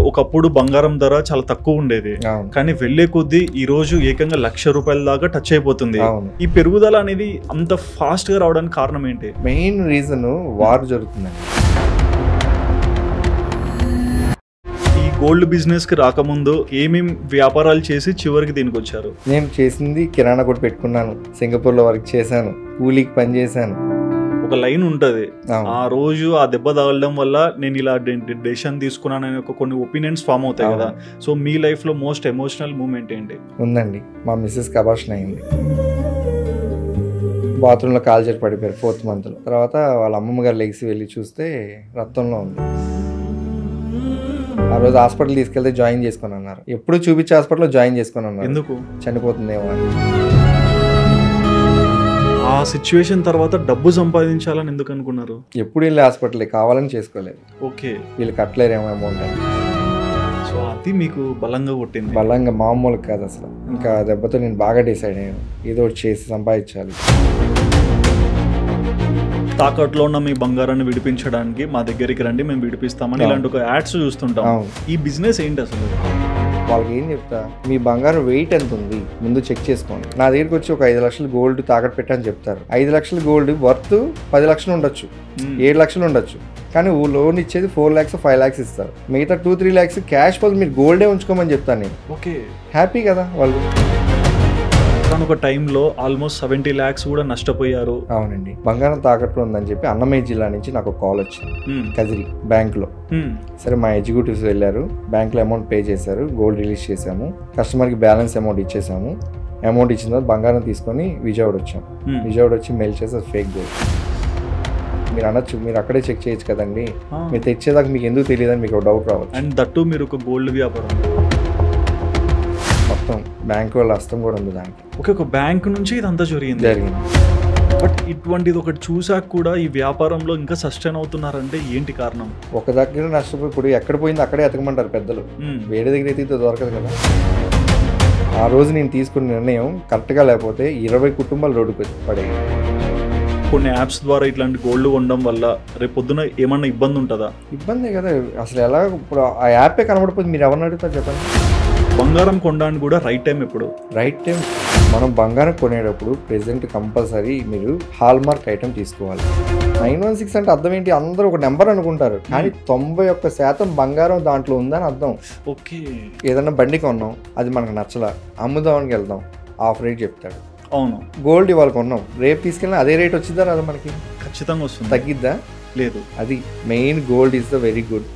ఒకప్పుడు బంగారం ధర చాలా తక్కువ ఉండేది, కానీ వెళ్లే కొద్దీ ఈ రోజు ఏకంగా ₹1,00,000 దాకా టచ్ అయిపోతుంది. ఈ పెరుగుదల అనేది అంత ఫాస్ట్ గా రావడానికి కారణం ఏంటి? మెయిన్ రీజన్ వార్ జరుగుతుందండి. గోల్డ్ బిజినెస్ కి రాకముందు ఏమేం వ్యాపారాలు చేసి చివరికి దీనికి వచ్చారు? నేను చేసింది కిరాణా కొట్టు పెట్టుకున్నాను, సింగపూర్ లో వర్క్ చేశాను, కూలీకి పని చేశాను. ఒక లైన్ ఉంటది, ఆ రోజు ఆ దెబ్బ తగలడం వల్ల నేను ఇలా డెసిషన్ తీసుకున్నానని ఒక కొన్ని ఒపీనియన్స్ ఫామ్ అవుతాయి కదా. సో మీ లైఫ్ లో మోస్ట్ ఎమోషనల్ మూమెంట్ ఏంటి? ఉందండి, మా మిస్సెస్ కి అబార్షన్ అయింది. బాత్రూమ్ లో కాల్ చేసి పడిపోయారు 4th month లో. తర్వాత వాళ్ళ అమ్మమ్మ గారు లెగిసి వెళ్ళి చూస్తే రక్తంలో ఉంది. ఆ రోజు హాస్పిటల్ తీసుకెళ్తే జాయిన్ చేసుకుని అన్నారు. ఎప్పుడు చూపించే హాస్పిటల్లో జాయిన్ చేసుకుని అన్నారు. ఎందుకు? చనిపోతుందేమో అని. ఆ సిచ్యువేషన్ తర్వాత డబ్బు సంపాదించాలని ఎందుకు అనుకున్నారు? ఎప్పుడు వెళ్ళి హాస్పిటల్ కావాలని చేసుకోలేదు. ఓకే, వీళ్ళు కట్టలేరేమో అమౌంట్ అని. సో అది మీకు బలంగా కొట్టింది? బలంగా మామూలు కాదు అసలు. ఇంకా దెబ్బతో నేను బాగా డిసైడ్ అయ్యాను, ఏదో ఒకటి చేసి సంపాదించాలి. తాకట్లో ఉన్న మీ బంగారాన్ని విడిపించడానికి మా దగ్గరికి రండి, మేము విడిపిస్తామని ఇలాంటి ఒక యాడ్స్ చూస్తుంటాం. ఈ బిజినెస్ ఏంటి అసలు? వాళ్ళకి ఏం చెప్తా, మీ బంగారం వెయిట్ ఎంత ఉంది ముందు చెక్ చేసుకోండి. నా దగ్గరికి వచ్చి ఒక 5 లక్షలు గోల్డ్ తాకట్టు పెట్టని చెప్తారు. 5 లక్షల గోల్డ్ వర్త్ 10 లక్షలు ఉండొచ్చు, 7 లక్షలు ఉండొచ్చు, కానీ లోన్ ఇచ్చేది 4 lakhs 5 lakhs ఇస్తారు. మిగతా 2-3 lakhs క్యాష్ బదులు మీరు గోల్డే ఉంచుకోమని చెప్తాను నేను. ఓకే, హ్యాపీ కదా వాళ్ళు. ఒక టైంలో ఆల్మోస్ట్ 70 lakhs కూడా నష్టపోయారు. అవునండి, బంగారం తాకట్లో ఉందని చెప్పి అన్నమయ్య జిల్లా నుంచి నాకు కాల్ వచ్చింది, కదిరి బ్యాంక్ లో. సరే, మా ఎగ్జిక్యూటివ్స్ వెళ్ళారు, బ్యాంక్ లో అమౌంట్ పే చేశారు, గోల్డ్ రిలీజ్ చేశాము, కస్టమర్ కి బ్యాలెన్స్ అమౌంట్ ఇచ్చేసాము. అమౌంట్ ఇచ్చిన తర్వాత బంగారం తీసుకొని విజయవాడ వచ్చాం. విజయవాడ వచ్చి మెయిల్ చేసి ఫేక్ గోల్డ్. మీరు అనొచ్చు, మీరు అక్కడే చెక్ చేయొచ్చు కదండి, మీరు తెచ్చేదాకా మీకు ఎందుకు తెలియదని మీకు డౌట్ రావచ్చు. అండ్ దట్టు మీరు ఒక గోల్డ్ వ్యాపారం, మొత్తం బ్యాంక్ వాళ్ళ హస్తం కూడా ఉంది దానికి. ఒక బ్యాంక్ నుంచి ఇదంతా జరిగింది. బట్ ఇటువంటిది ఒకటి చూసాక కూడా ఈ వ్యాపారంలో ఇంకా సస్టైన్ అవుతున్నారంటే ఏంటి కారణం? ఒక దగ్గర నష్టపోయి ఇప్పుడు ఎక్కడ పోయింది అక్కడే ఎతకమంటారు పెద్దలు, వేరే దగ్గర ఎతికితే దొరకదు కదా. ఆ రోజు నేను తీసుకున్న నిర్ణయం కరెక్ట్గా లేకపోతే 20 కుటుంబాలు రోడ్డుకు పడేవి. కొన్ని యాప్స్ ద్వారా ఇట్లాంటి గోల్డ్ కొనడం వల్ల రేపు పొద్దున ఏమన్నా ఇబ్బంది ఉంటుందా? ఇబ్బందే కదా అసలు. ఎలా ఇప్పుడు ఆ యాపే కనబడిపోతుంది, మీరు ఎవరిని అడుగుతారు చెప్పండి. బంగారం కొనడానికి కూడా రైట్ టైం ఎప్పుడు? రైట్ టైం మనం బంగారం కొనేటప్పుడు ప్రెసెంట్ కంపల్సరీ మీరు హాల్ మార్క్ ఐటమ్ తీసుకోవాలి. 916 అంటే అర్థం ఏంటి? అందరూ ఒక నెంబర్ అనుకుంటారు, కానీ 91% బంగారం దాంట్లో ఉందని అర్థం. ఓకే, ఏదన్నా బండి కొన్నాం, అది మనకు నచ్చలా, అమ్ముదామని వెళ్దాం, ఆఫ్ రేట్ చెప్తాడు. అవును, గోల్డ్ ఇవాళ కొన్నాం, రేపు తీసుకెళ్ళినా అదే రేట్ వచ్చిద్దా రాదా? మనకి ఖచ్చితంగా వస్తుంది. తగ్గిద్దా? లేదు. అది main, gold is the very good.